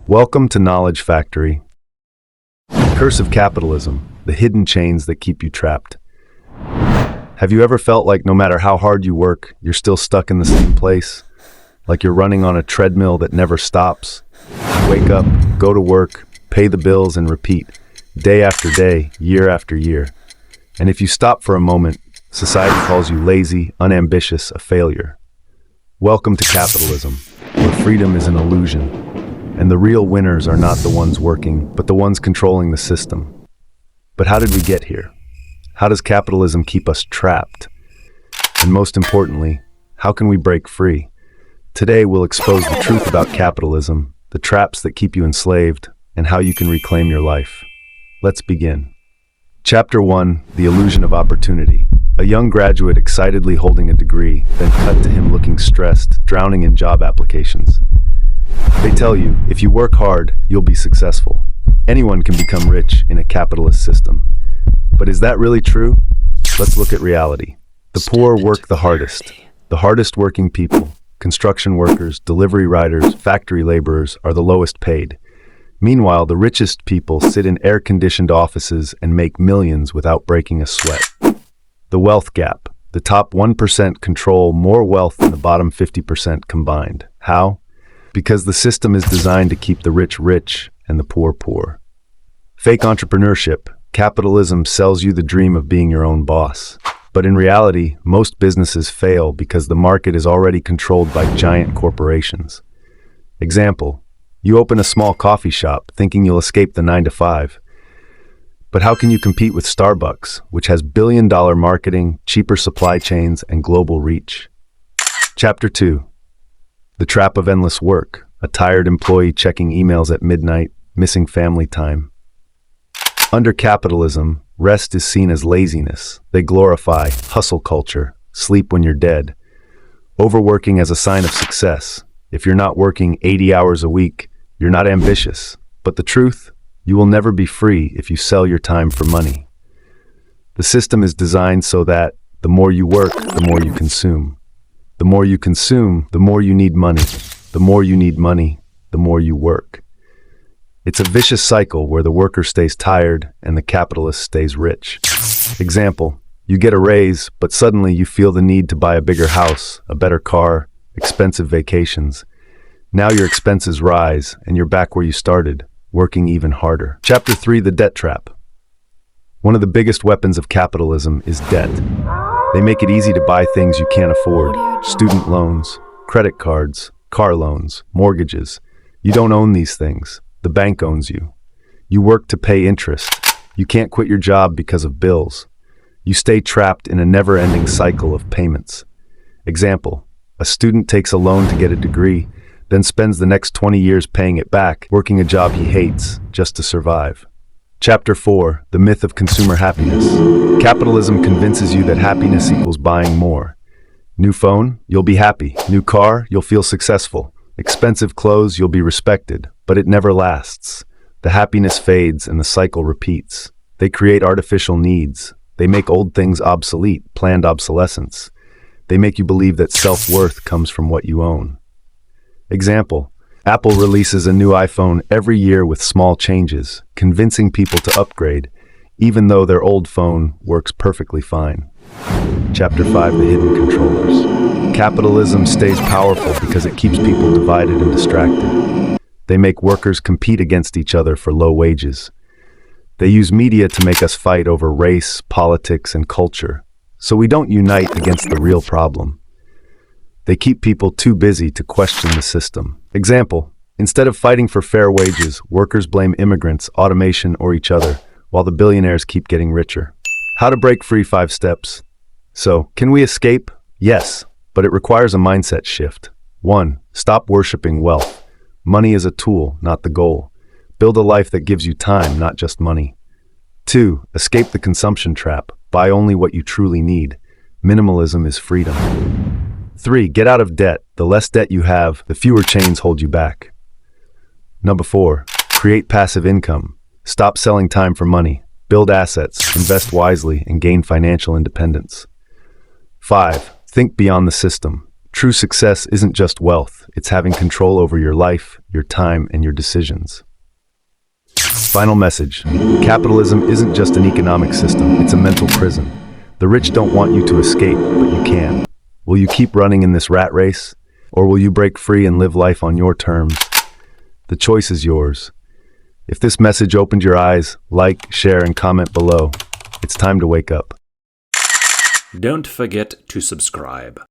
Welcome to Knowledge Factory. Curse of capitalism, the hidden chains that keep you trapped. Have you ever felt like no matter how hard you work, you're still stuck in the same place? Like you're running on a treadmill that never stops? You wake up, go to work, pay the bills, and repeat, day after day, year after year. And if you stop for a moment, society calls you lazy, unambitious, a failure. Welcome to capitalism, where freedom is an illusion, and the real winners are not the ones working, but the ones controlling the system. But how did we get here? How does capitalism keep us trapped? And most importantly, how can we break free? Today we'll expose the truth about capitalism, the traps that keep you enslaved, and how you can reclaim your life. Let's begin. Chapter 1, The Illusion of Opportunity. A young graduate excitedly holding a degree, then cut to him looking stressed, drowning in job applications. They tell you, if you work hard, you'll be successful. Anyone can become rich in a capitalist system. But is that really true? Let's look at reality. The poor work the hardest working people. Construction workers, delivery riders, factory laborers are the lowest paid. Meanwhile, the richest people sit in air-conditioned offices and make millions without breaking a sweat. The wealth gap. The top 1% control more wealth than the bottom 50% combined. How? Because the system is designed to keep the rich rich and the poor poor. Fake entrepreneurship. Capitalism sells you the dream of being your own boss. But in reality, most businesses fail because the market is already controlled by giant corporations. Example, you open a small coffee shop thinking you'll escape the 9-to-5. But how can you compete with Starbucks, which has billion-dollar marketing, cheaper supply chains, and global reach? Chapter 2. The Trap of Endless Work. A tired employee checking emails at midnight, missing family time. Under capitalism, rest is seen as laziness. They glorify hustle culture, sleep when you're dead. Overworking as a sign of success. If you're not working 80 hours a week, you're not ambitious. But the truth? You will never be free if you sell your time for money. The system is designed so that the more you work, the more you consume. The more you consume, the more you need money. The more you need money, the more you work. It's a vicious cycle where the worker stays tired and the capitalist stays rich. Example, you get a raise, but suddenly you feel the need to buy a bigger house, a better car, expensive vacations. Now your expenses rise and you're back where you started, working even harder. Chapter 3, The Debt Trap. One of the biggest weapons of capitalism is debt. They make it easy to buy things you can't afford. Student loans, credit cards, car loans, mortgages. You don't own these things. The bank owns you. You work to pay interest. You can't quit your job because of bills. You stay trapped in a never-ending cycle of payments. Example, a student takes a loan to get a degree, then spends the next 20 years paying it back, working a job he hates, just to survive. Chapter 4, The Myth of Consumer Happiness. Capitalism convinces you that happiness equals buying more. New phone, you'll be happy. New car, you'll feel successful. Expensive clothes, you'll be respected, but it never lasts. The happiness fades and the cycle repeats. They create artificial needs. They make old things obsolete, planned obsolescence. They make you believe that self-worth comes from what you own. Example, Apple releases a new iPhone every year with small changes, convincing people to upgrade, even though their old phone works perfectly fine. Chapter 5, The Hidden Controllers. Capitalism stays powerful because it keeps people divided and distracted. They make workers compete against each other for low wages. They use media to make us fight over race, politics, and culture, so we don't unite against the real problem. They keep people too busy to question the system. Example, instead of fighting for fair wages, workers blame immigrants, automation, or each other, while the billionaires keep getting richer. How to break free, 5 steps. So, can we escape? Yes, but it requires a mindset shift. 1. Stop worshiping wealth. Money is a tool, not the goal. Build a life that gives you time, not just money. 2. Escape the consumption trap. Buy only what you truly need. Minimalism is freedom. 3. Get out of debt. The less debt you have, the fewer chains hold you back. Number 4. Create passive income. Stop selling time for money. Build assets, invest wisely, and gain financial independence. 5. Think beyond the system. True success isn't just wealth, it's having control over your life, your time, and your decisions. Final message. Capitalism isn't just an economic system, it's a mental prison. The rich don't want you to escape, but you can. Will you keep running in this rat race? Or will you break free and live life on your terms? The choice is yours. If this message opened your eyes, like, share, and comment below. It's time to wake up. Don't forget to subscribe.